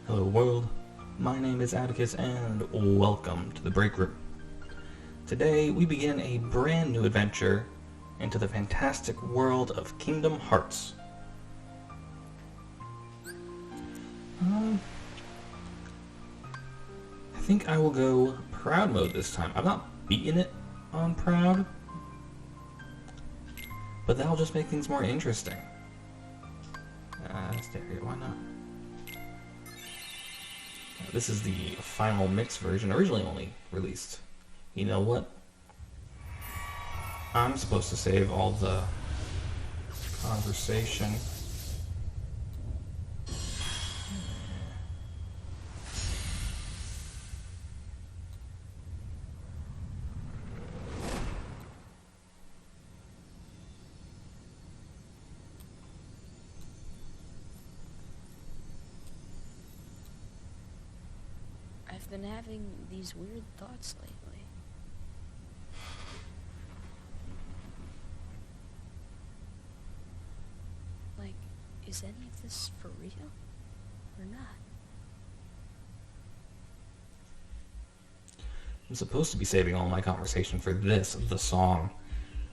Hello world, my name is Atticus and welcome to the Break Room. Today we begin a brand new adventure into the fantastic world of Kingdom Hearts. I think I will go Proud mode this time. I've not beaten it on Proud, but that'll just make things more interesting. Stay here, why not? This is the final mix version, originally only released. You know what? I'm supposed to save all the conversation. I've been having these weird thoughts lately. Like, is any of this for real? Or not? I'm supposed to be saving all my conversation for this, the song.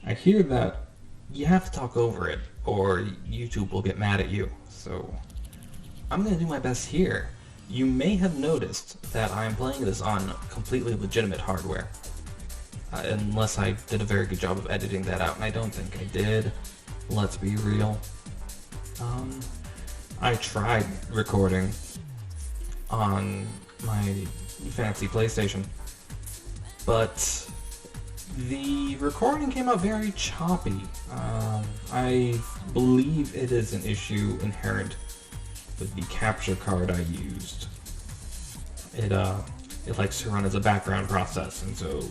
I hear that you have to talk over it, or YouTube will get mad at you. So, I'm going to do my best here. You may have noticed that I'm playing this on completely legitimate hardware. Unless I did a very good job of editing that out, and I don't think I did. Let's be real. I tried recording on my fancy PlayStation, but the recording came out very choppy. I believe it is an issue inherent with the capture card I used. It likes to run as a background process, and so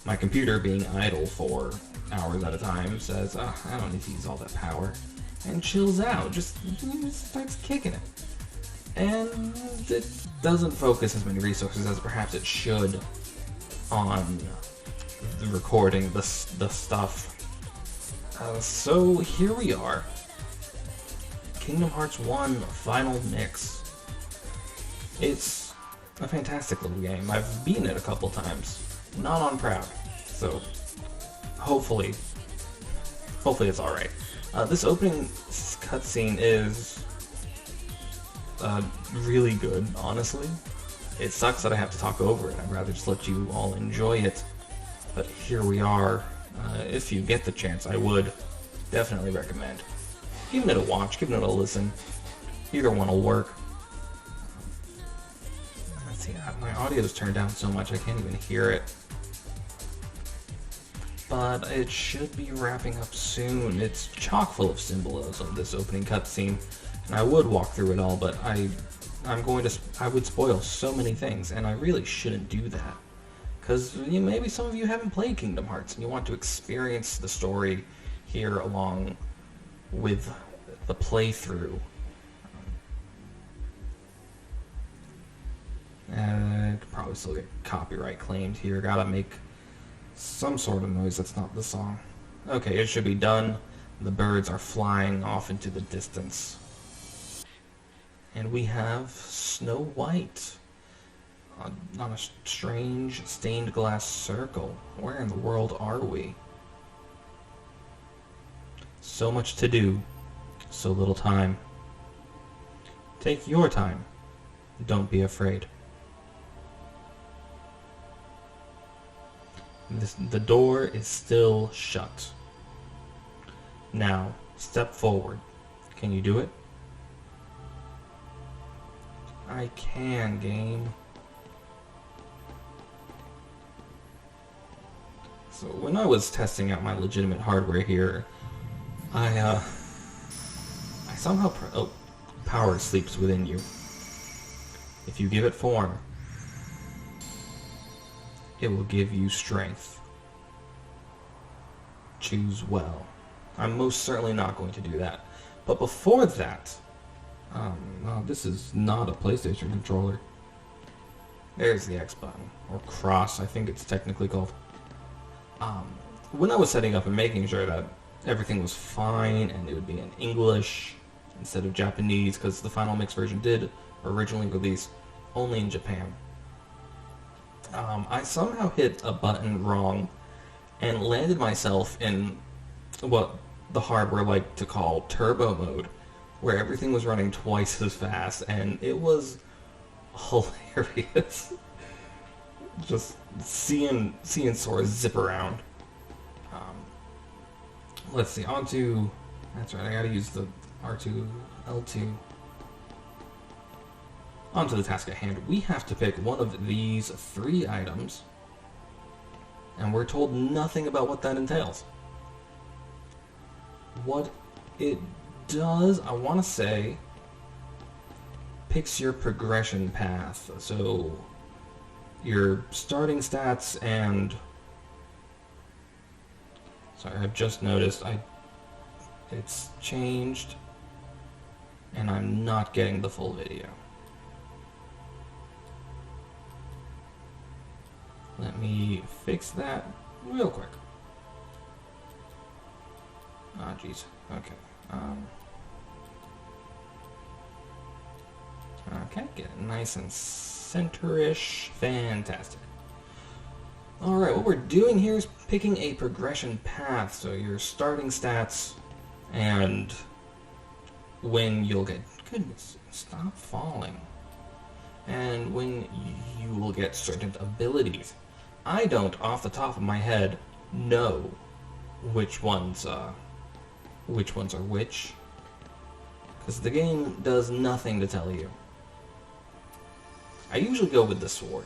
my computer being idle for hours at a time says, I don't need to use all that power, and chills out, just starts kicking it. And it doesn't focus as many resources as perhaps it should on the recording, the stuff. So here we are. Kingdom Hearts 1 Final Mix. It's a fantastic little game. I've beaten it a couple times. Not on Proud. So, hopefully it's alright. This opening cutscene is really good, honestly. It sucks that I have to talk over it. I'd rather just let you all enjoy it. But here we are. If you get the chance, I would definitely recommend giving it a watch, giving it a listen. Either one will work. Let's see, my audio is turned down so much I can't even hear it. But it should be wrapping up soon. It's chock full of symbolism, this opening cutscene, and I would walk through it all, but I would spoil so many things, and I really shouldn't do that. Because maybe some of you haven't played Kingdom Hearts, and you want to experience the story here along with the playthrough. Could probably still get copyright claimed here. Gotta make some sort of noise that's not the song. Okay, it should be done. The birds are flying off into the distance. And we have Snow White on a strange stained glass circle. Where in the world are we? So much to do, so little time. Take your time. Don't be afraid. The door is still shut. Now, step forward. Can you do it? I can, game. So when I was testing out my legitimate hardware here, I somehow power sleeps within you. If you give it form, it will give you strength. Choose well. I'm most certainly not going to do that. But before that, this is not a PlayStation controller. There's the X button, or cross, I think it's technically called. When I was setting up and making sure that everything was fine and it would be in English instead of Japanese, because the final mix version did originally released only in Japan. I somehow hit a button wrong and landed myself in what the hardware like to call turbo mode, where everything was running twice as fast, and it was hilarious. Just seeing Sora zip around. Let's see, onto... That's right, I gotta use the R2, L2. Onto the task at hand. We have to pick one of these 3 items, and we're told nothing about what that entails. What it does, I want to say, picks your progression path. So, your starting stats and... Sorry, I've just noticed it's changed, and I'm not getting the full video. Let me fix that real quick. Ah, jeez. Okay. Okay, get it nice and center-ish. Fantastic. Alright, what we're doing here is picking a progression path. So your starting stats and when you'll get... Goodness, stop falling. And when you will get certain abilities. I don't, off the top of my head, know which ones are which, because the game does nothing to tell you. I usually go with the sword.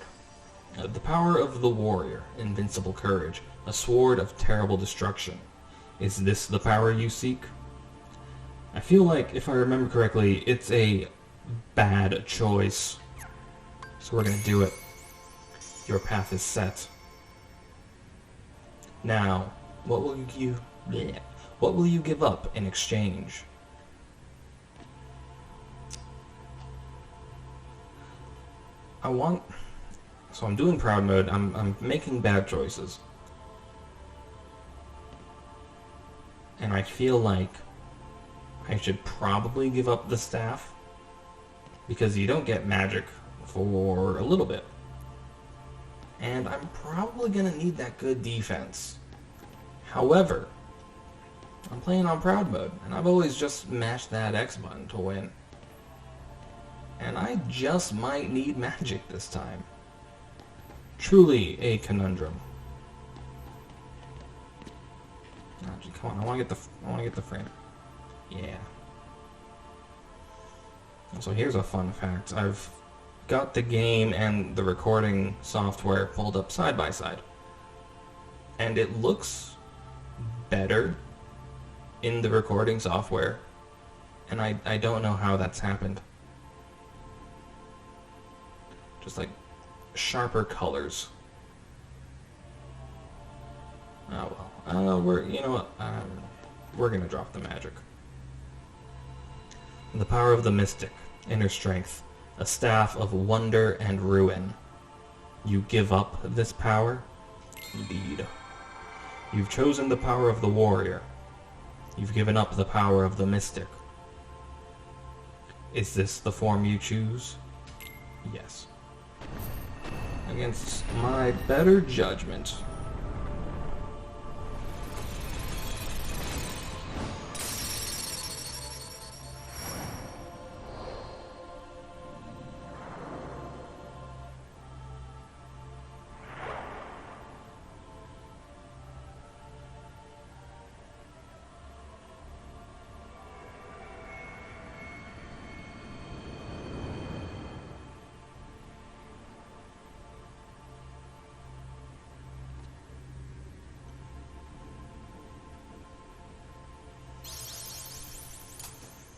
The power of the warrior, invincible courage, a sword of terrible destruction. Is this the power you seek? I feel like, if I remember correctly, it's a bad choice. So we're gonna do it. Your path is set. Now, what will you give up in exchange? So I'm doing proud mode. I'm making bad choices. And I feel like I should probably give up the staff, because you don't get magic for a little bit. And I'm probably gonna need that good defense. However, I'm playing on proud mode, and I've always just mashed that X button to win. And I just might need magic this time. Truly a conundrum. Oh, gee, come on, I want to get the frame. Yeah. So here's a fun fact. I've got the game and the recording software pulled up side by side. And it looks better in the recording software. And I don't know how that's happened. Just like sharper colors. Oh well. We're gonna drop the magic. The power of the mystic, inner strength, a staff of wonder and ruin. You give up this power? Indeed. You've chosen the power of the warrior. You've given up the power of the mystic. Is this the form you choose? Yes. Against my better judgment.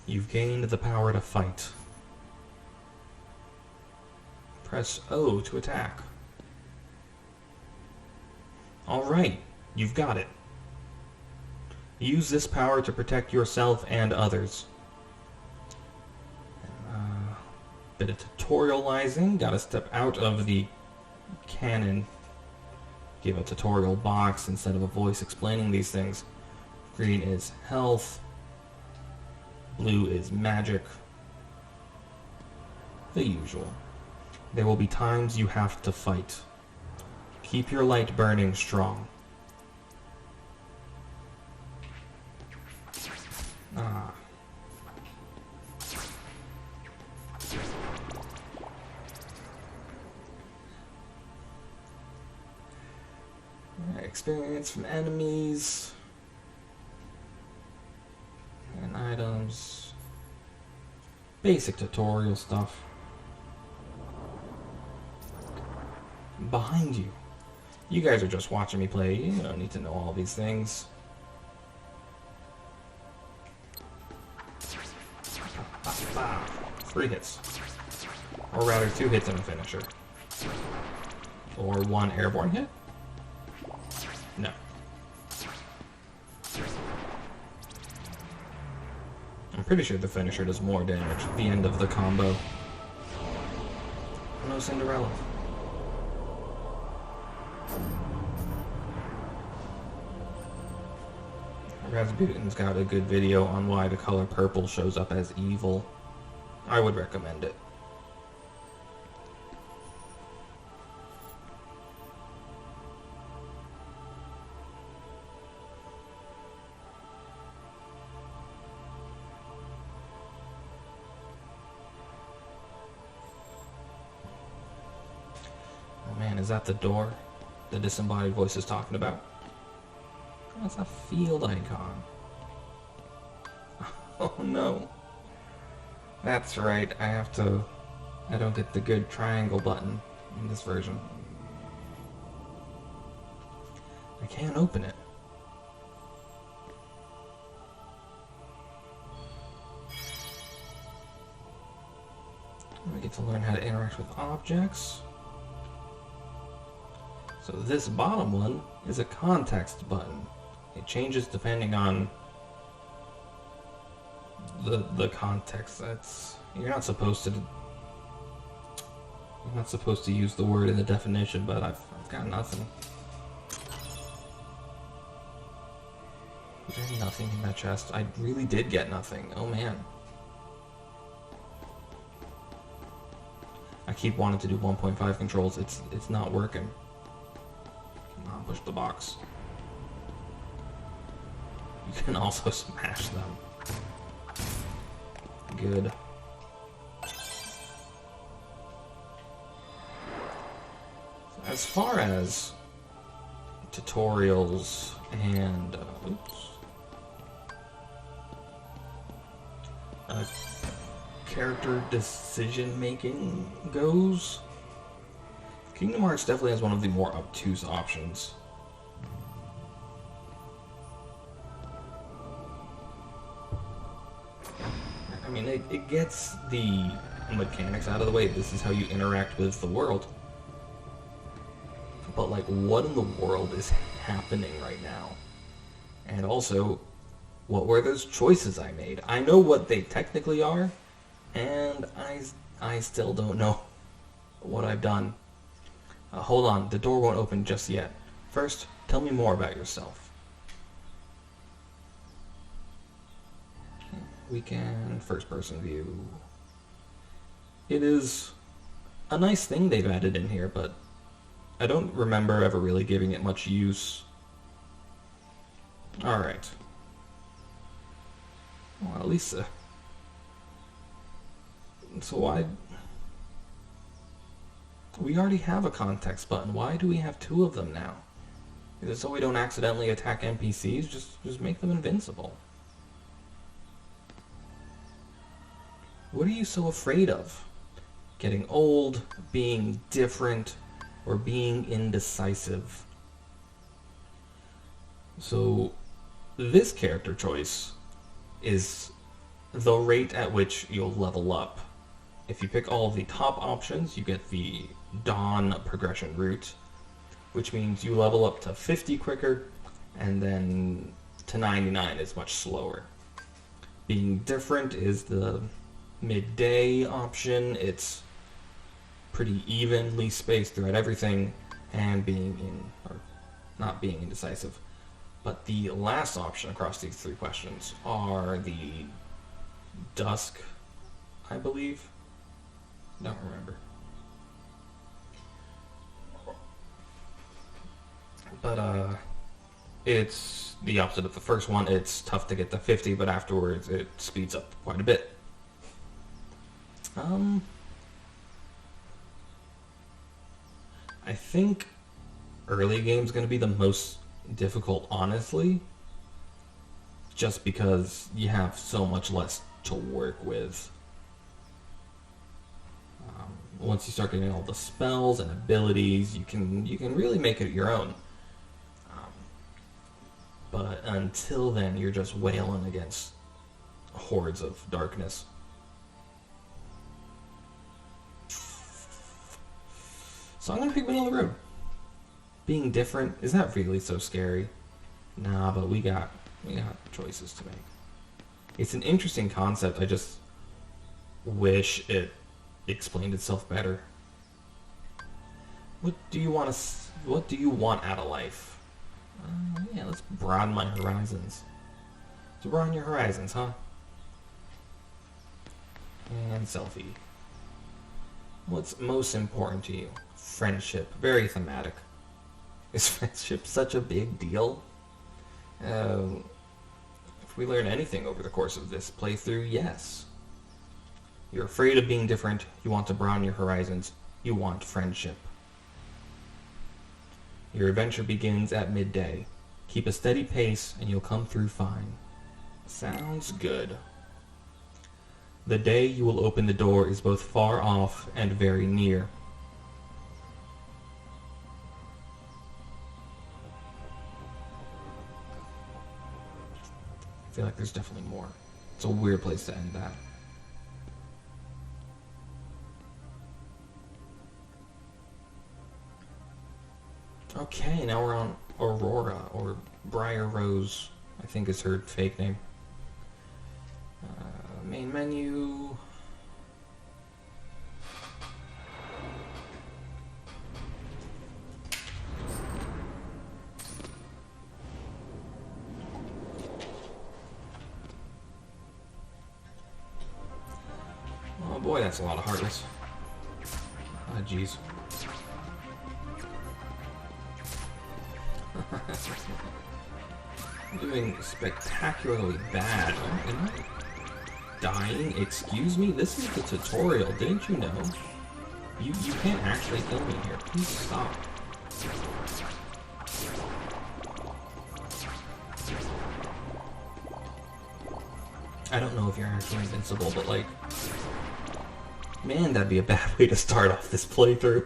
You've gained the power to fight. Press O to attack. Alright, you've got it. Use this power to protect yourself and others. Bit of tutorializing. Gotta step out of the canon. Give a tutorial box instead of a voice explaining these things. Green is health. Blue is magic. The usual. There will be times you have to fight. Keep your light burning strong. Ah. Experience from enemies and items. Basic tutorial stuff. Behind you. You guys are just watching me play. You don't need to know all these things. 3 hits. Or rather, 2 hits and a finisher. Or 1 airborne hit? No. I'm pretty sure the finisher does more damage at the end of the combo. No Cinderella. Rasputin's got a good video on why the color purple shows up as evil. I would recommend it. Oh man, is that the door the disembodied voice is talking about? That's a field icon. Oh no. That's right, I don't get the good triangle button in this version. I can't open it. I get to learn how to interact with objects. So this bottom one is a context button. It changes depending on the context. You're not supposed to use the word in the definition, but I've got nothing. Is there nothing in that chest? I really did get nothing. Oh man. I keep wanting to do 1.5 controls. It's not working. Come on, push the box. You can also smash them. Good. As far as tutorials and character decision making goes, Kingdom Hearts definitely has one of the more obtuse options. I mean, it gets the mechanics out of the way. This is how you interact with the world. But, like, what in the world is happening right now? And also, what were those choices I made? I know what they technically are, and I still don't know what I've done. Hold on, the door won't open just yet. First, tell me more about yourself. Weekend, first-person view. It is a nice thing they've added in here, but I don't remember ever really giving it much use. Alright. Well, at least... so why... we already have a context button. Why do we have 2 of them now? Is it so we don't accidentally attack NPCs? Just make them invincible. What are you so afraid of? Getting old, being different, or being indecisive? So, this character choice is the rate at which you'll level up. If you pick all of the top options, you get the Dawn progression route, which means you level up to 50 quicker, and then to 99 is much slower. Being different is the midday option. It's pretty evenly spaced throughout everything, and not being indecisive. But the last option across these 3 questions are the dusk, I believe. Don't remember. But it's the opposite of the first one. It's tough to get to 50, but afterwards it speeds up quite a bit. I think early game's going to be the most difficult, honestly, just because you have so much less to work with. Once you start getting all the spells and abilities, you can really make it your own. But until then, you're just wailing against hordes of darkness. So I'm gonna pick middle of the road. Being different, is that really so scary? Nah, but we got choices to make. It's an interesting concept. I just wish it explained itself better. What do you want out of life? Yeah, let's broaden my horizons. So broaden your horizons, huh? And selfie. What's most important to you? Friendship. Very thematic. Is friendship such a big deal? If we learn anything over the course of this playthrough, yes. You're afraid of being different. You want to broaden your horizons. You want friendship. Your adventure begins at midday. Keep a steady pace and you'll come through fine. Sounds good. The day you will open the door is both far off and very near. I feel like there's definitely more. It's a weird place to end that. Okay, now we're on Aurora, or Briar Rose, I think is her fake name. Main menu. Oh boy, that's a lot of hardness. Ah, jeez. I'm doing spectacularly bad. Am I dying? Excuse me? This is the tutorial, didn't you know? You can't actually kill me here. Please stop. I don't know if you're actually invincible, but like... Man, that'd be a bad way to start off this playthrough.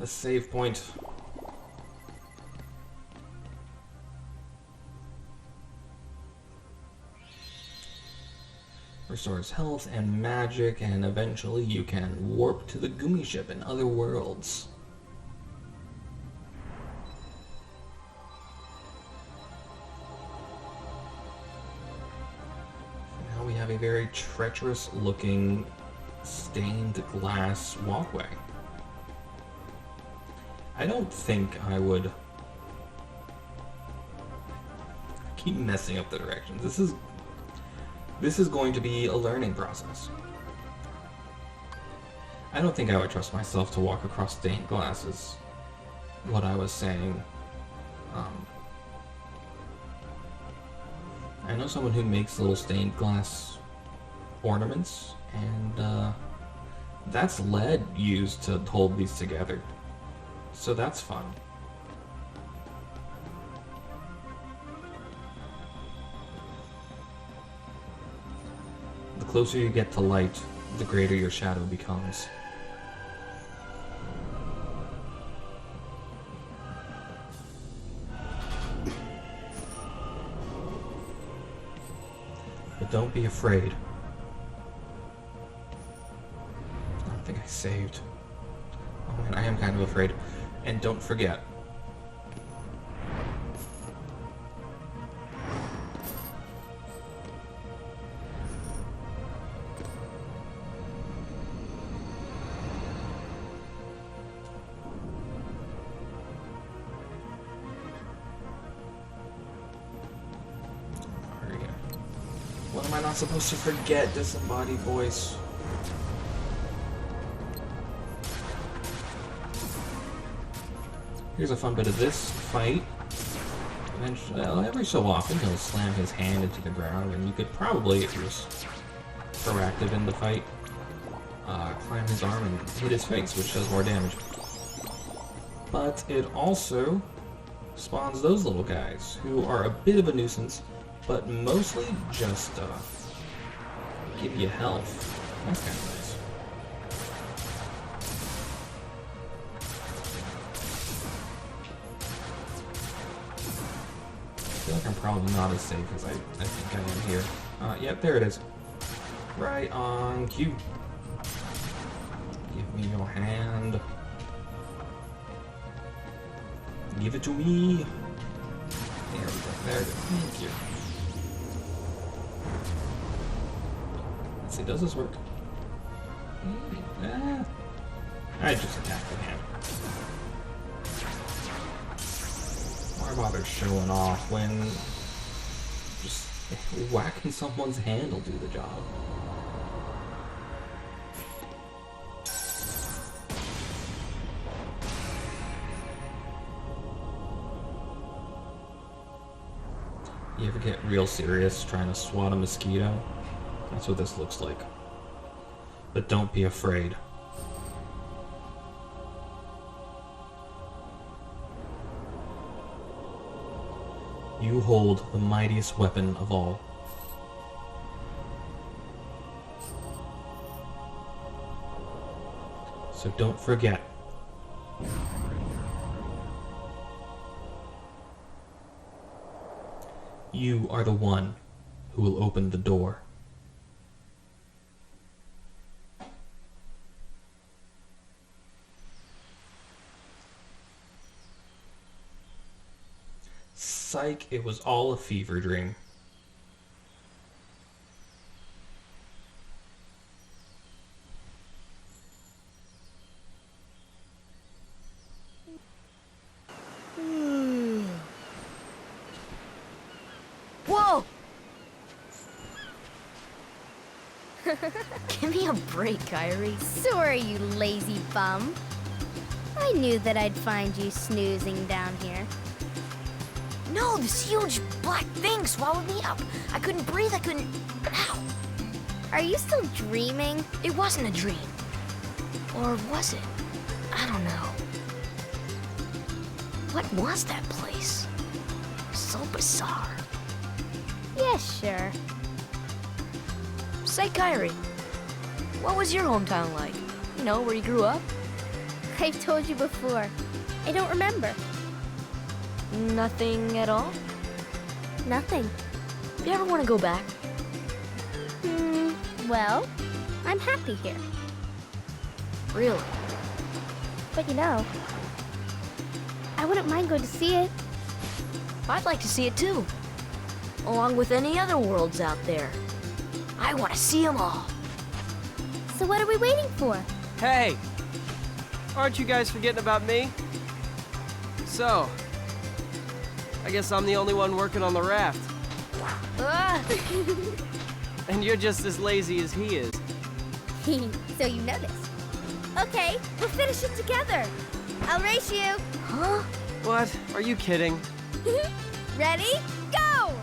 A save point. Restores health and magic, and eventually you can warp to the Gumi ship in other worlds. Now we have a very treacherous looking stained glass walkway. I don't think I would keep messing up the directions. This is going to be a learning process. I don't think I would trust myself to walk across stained glass is what I was saying. I know someone who makes little stained glass ornaments, and that's lead used to hold these together. So that's fun. The closer you get to light, the greater your shadow becomes. But don't be afraid. I don't think I saved. Oh man, I am kind of afraid. And don't forget. Well, am I not supposed to forget disembodied voice? Here's a fun bit of this fight. Eventually, every so often he'll slam his hand into the ground, and you could probably, if he was proactive in the fight, climb his arm and hit his face, which does more damage. But it also spawns those little guys, who are a bit of a nuisance, but mostly just give you health. That's kind of nice. I feel like I'm probably not as safe as I think I am here. Yep, there it is. Right on cue. Give me your hand. Give it to me. There we go. There we go. Thank you. Let's see, does this work? I just attacked the hand. Why bother showing off when just whacking someone's hand will do the job? You ever get real serious trying to swat a mosquito? That's what this looks like. But don't be afraid. You hold the mightiest weapon of all. So don't forget. You are the one who will open the door. Psych, it was all a fever dream. Whoa! Give me a break, Kyrie. Sorry, you lazy bum. I knew that I'd find you snoozing down here. No, this huge black thing swallowed me up. I couldn't breathe, I couldn't... Ow! Are you still dreaming? It wasn't a dream. Or was it? I don't know. What was that place? So bizarre. Yeah, sure. Say, Kyrie, what was your hometown like? You know, where you grew up? I've told you before. I don't remember. Nothing at all? Nothing. Do you ever want to go back? Well, I'm happy here. Really? But you know, I wouldn't mind going to see it. I'd like to see it too. Along with any other worlds out there. I want to see them all. So what are we waiting for? Hey! Aren't you guys forgetting about me? So, I guess I'm the only one working on the raft. And you're just as lazy as he is. So you noticed. Okay, we'll finish it together. I'll race you. Huh? What? Are you kidding? Ready? Go!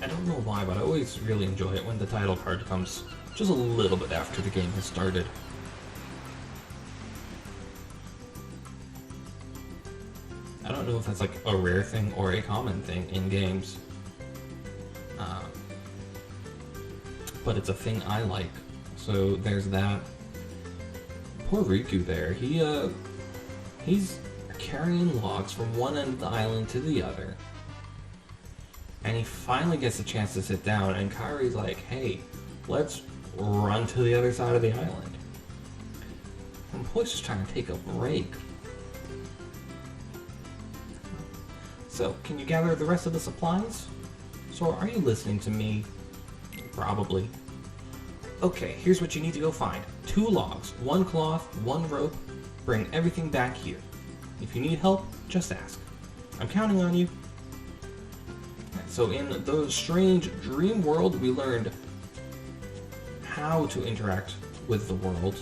I don't know why, but I always really enjoy it when the title card comes just a little bit after the game has started. I don't know if that's like a rare thing or a common thing in games. But it's a thing I like. So there's that. Poor Riku there. He's carrying logs from one end of the island to the other. And he finally gets a chance to sit down, and Kyrie's like, hey, let's run to the other side of the island. My boy's just trying to take a break. So, can you gather the rest of the supplies? So, are you listening to me? Probably. Okay, here's what you need to go find. 2 logs, 1 cloth, 1 rope. Bring everything back here. If you need help, just ask. I'm counting on you. So in the strange dream world, we learned how to interact with the world.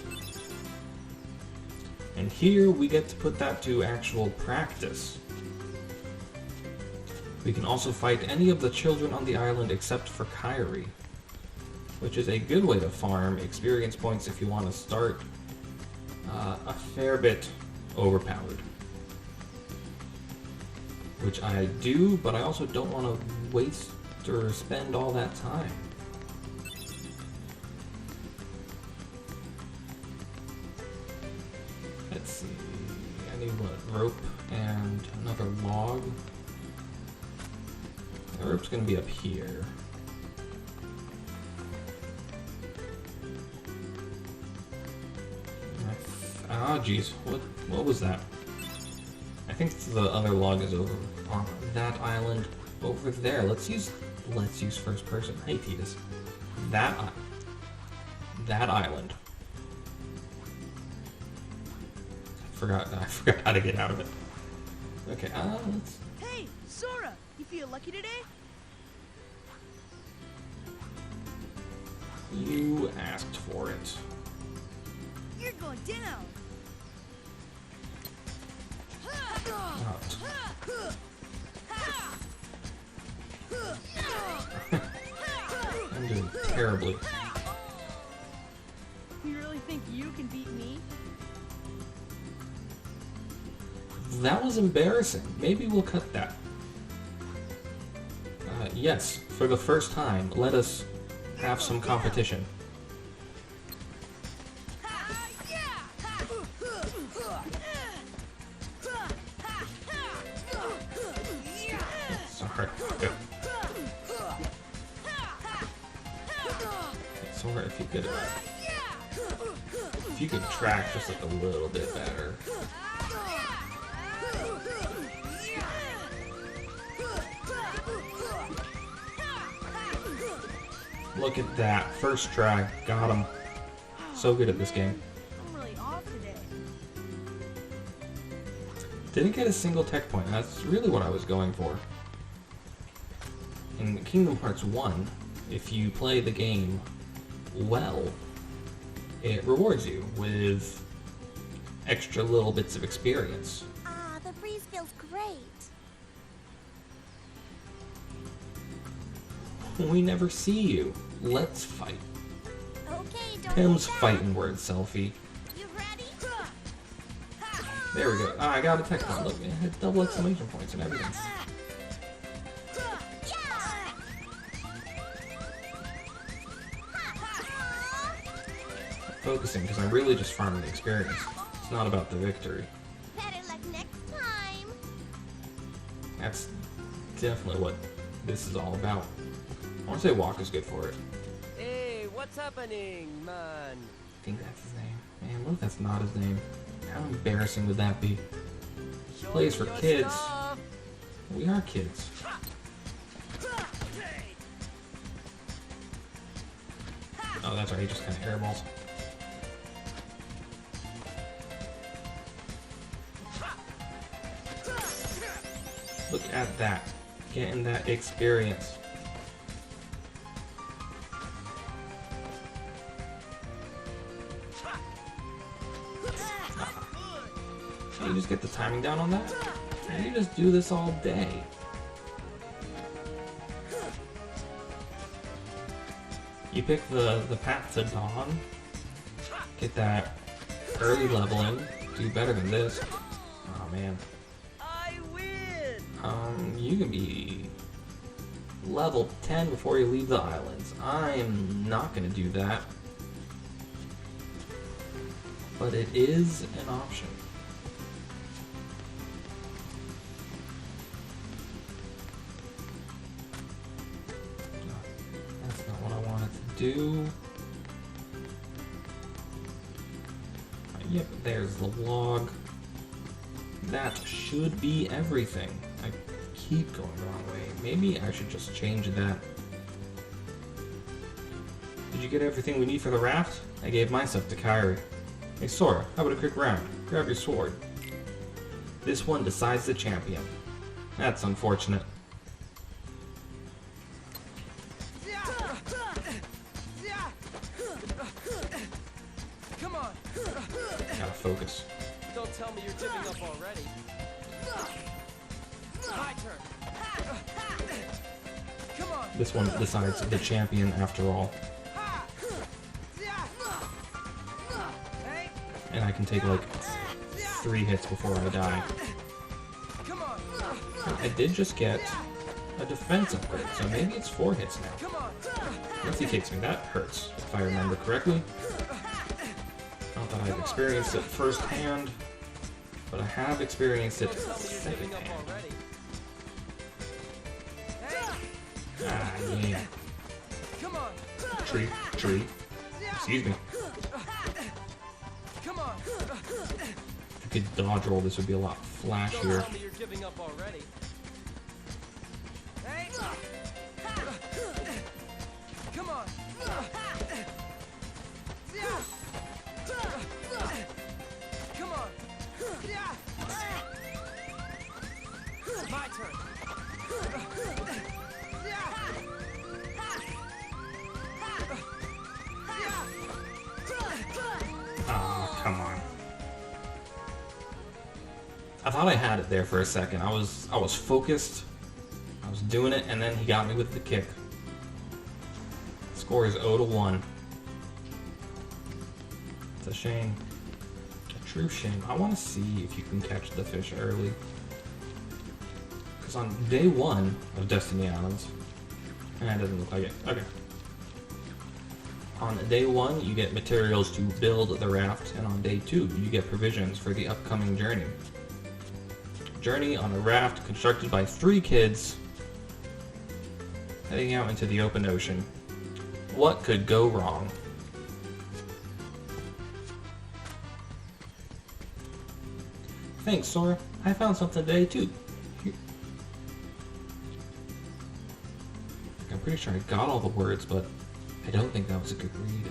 And here we get to put that to actual practice. We can also fight any of the children on the island except for Kyrie, which is a good way to farm experience points if you want to start a fair bit overpowered. Which I do, but I also don't want to waste or spend all that time. Let's see, I need what, rope and another log. The rope's gonna be up here. Ah, geez, what was that? I think the other log is over on that island over there. Let's use first person. Hey, Titus. That island. I forgot how to get out of it. Okay, let's... Hey, Sora, you feel lucky today? You asked for it. You're going down. I'm doing terribly. You really think you can beat me? That was embarrassing. Maybe we'll cut that. Yes, for the first time, let us have some competition. Sorry. Sora, if you could track just like a little bit better. Look at that. First try. Got him. So good at this game. I'm really off today. Didn't get a single tech point. That's really what I was going for. In Kingdom Hearts 1, if you play the game well, it rewards you with extra little bits of experience. Ah, the breeze feels great. We never see you. Let's fight. Okay, don't Tim's be shy. fighting word selfie. You ready? There we go. Ah, I got a tech point. Look, it had double exclamation points and everything. Focusing, because I'm really just farming the experience. It's not about the victory. Better luck next time. That's definitely what this is all about. I want to say walk is good for it. Hey, what's happening, man? I think that's his name. Man, what if that's not his name? How embarrassing would that be? Show Plays me for your kids. stuff. We are kids. Oh, that's right, he just kind of airballs. Look at that. Getting that experience. You just get the timing down on that? And you just do this all day. You pick the path to dawn, get that early leveling, do better than this. Oh man. I win! You can be level 10 before you leave the islands. I'm not gonna do that. But it is an option. No, that's not what I wanted. do... Yep, there's the log. That should be everything. I keep going the wrong way. Maybe I should just change that. Did you get everything we need for the raft? I gave my stuff to Kyrie. Hey Sora, how about a quick round? Grab your sword. This one decides the champion. That's unfortunate. Come on. Gotta focus. Don't tell me you're giving up already. My turn. Come on. This one decides the champion after all. And I can take like 3 hits before I die. Come on. I did just get a defense upgrade, so maybe it's 4 hits now. Come on. Once he kicks me, that hurts, if I remember correctly. Not that I've experienced it firsthand, but I have experienced it Don't tell me you're giving up secondhand. already. Ah, yeah. Come on. Tree. Excuse me. Come on. If you could dodge roll, this would be a lot Don't flashier. tell me you're giving up already. Come on. Come on. My turn. Oh, come on. I thought I had it there for a second. I was focused. I was doing it, and then he got me with the kick. Score is 0-1. It's a shame. A true shame. I want to see if you can catch the fish early. Because on day 1 of Destiny Islands, and it doesn't look like it. Okay. On day 1, you get materials to build the raft, and on day 2, you get provisions for the upcoming journey. Journey on a raft constructed by 3 kids heading out into the open ocean. What could go wrong? Thanks, Sora. I found something today, too. Here. I'm pretty sure I got all the words, but I don't think that was a good read.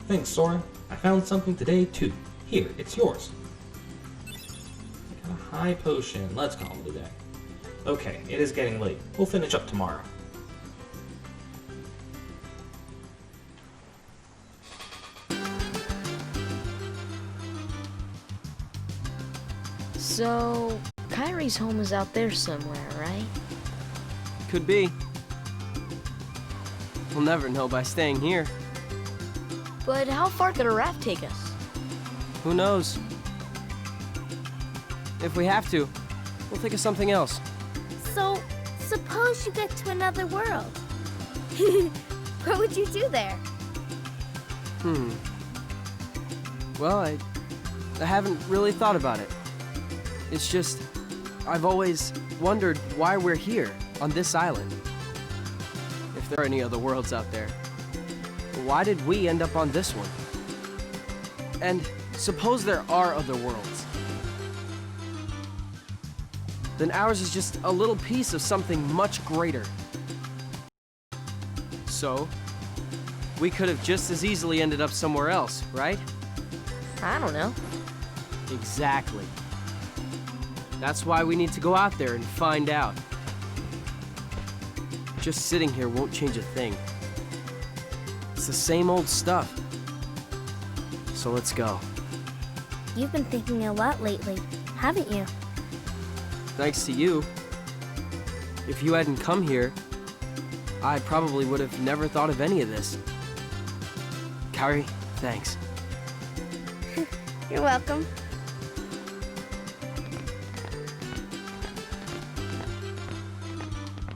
Thanks, Sora. I found something today, too. Here, it's yours. I got a high potion. Let's call it a day. Okay, it is getting late. We'll finish up tomorrow. So, Kyrie's home is out there somewhere, right? Could be. We'll never know by staying here. But how far could a raft take us? Who knows? If we have to, we'll think of something else. So, suppose you get to another world. What would you do there? Well, I haven't really thought about it. It's just, I've always wondered why we're here, on this island. If there are any other worlds out there. Why did we end up on this one? And suppose there are other worlds. Then ours is just a little piece of something much greater. So, we could have just as easily ended up somewhere else, right? I don't know. Exactly. That's why we need to go out there and find out. Just sitting here won't change a thing. It's the same old stuff. So let's go. You've been thinking a lot lately, haven't you? Thanks to you. If you hadn't come here, I probably would have never thought of any of this. Kyrie, thanks. You're welcome.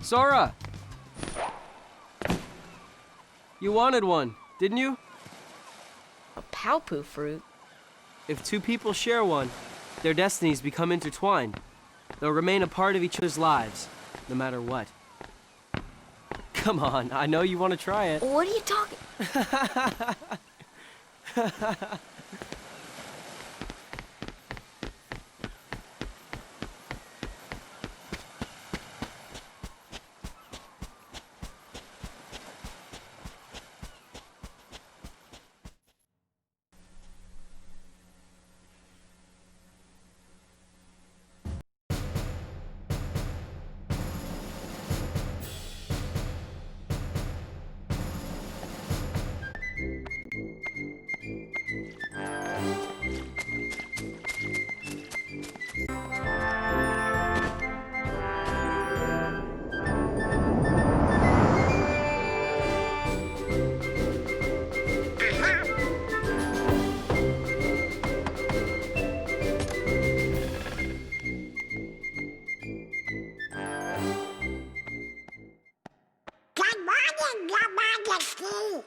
Sora! You wanted one, didn't you? A Palpu fruit? If 2 people share one, their destinies become intertwined. They'll remain a part of each other's lives, no matter what. Come on, I know you want to try it. What are you talking? Good morning, Your Majesty.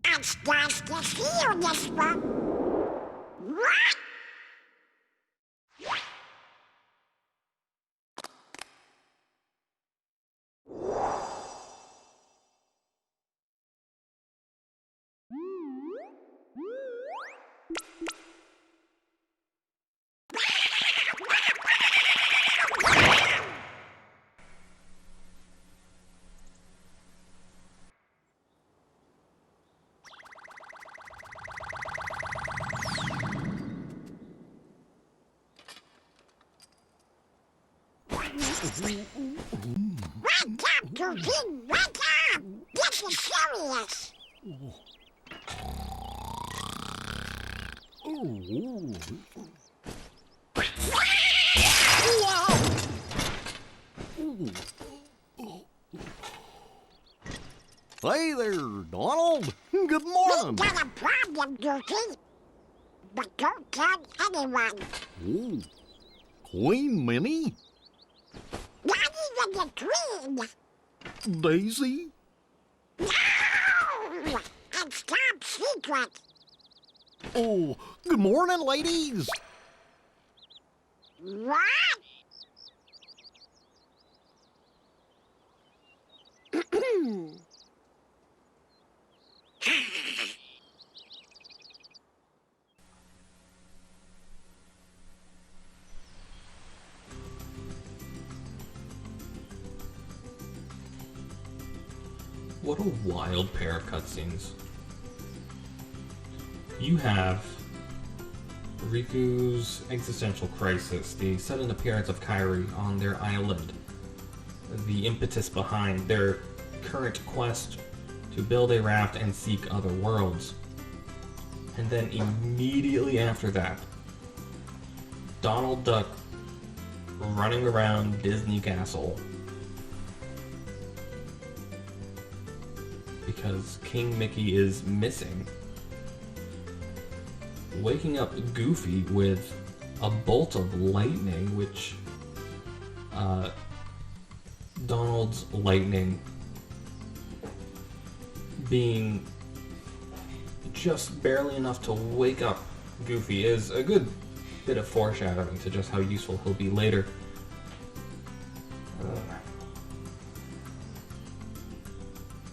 It's nice to see you this one. What? Wake up, Goofy! Wake up! This is serious. Hey there, Donald. Good We morning. got a problem, Goofy. But don't tell anyone. Oh, Queen Minnie? Not even the Queen. Daisy? No! It's top secret. Oh, good morning, ladies. What? What a wild pair of cutscenes. You have Riku's existential crisis, the sudden appearance of Kairi on their island, the impetus behind their current quest to build a raft and seek other worlds. And then immediately after that, Donald Duck running around Disney Castle because King Mickey is missing. Waking up Goofy with a bolt of lightning, which Donald's lightning being just barely enough to wake up Goofy is a good bit of foreshadowing to just how useful he'll be later.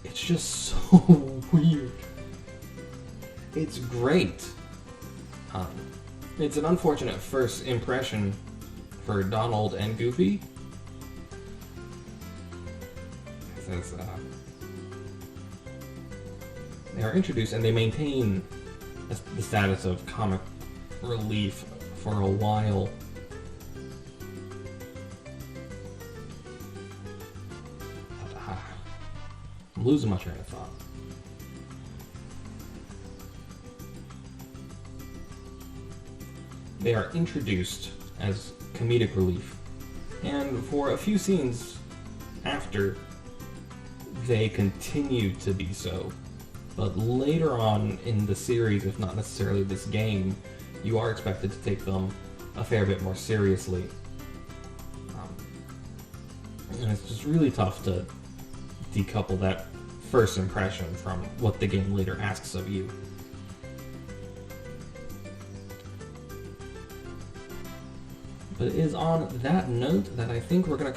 It's just so weird. It's great. It's an unfortunate first impression for Donald and Goofy. Since they are introduced and they maintain the status of comic relief for a while. But, I'm losing my train of thought. They are introduced as comedic relief, and for a few scenes after, they continue to be so. But later on in the series, if not necessarily this game, you are expected to take them a fair bit more seriously. And it's just really tough to decouple that first impression from what the game later asks of you. But it is on that note that I think we're going to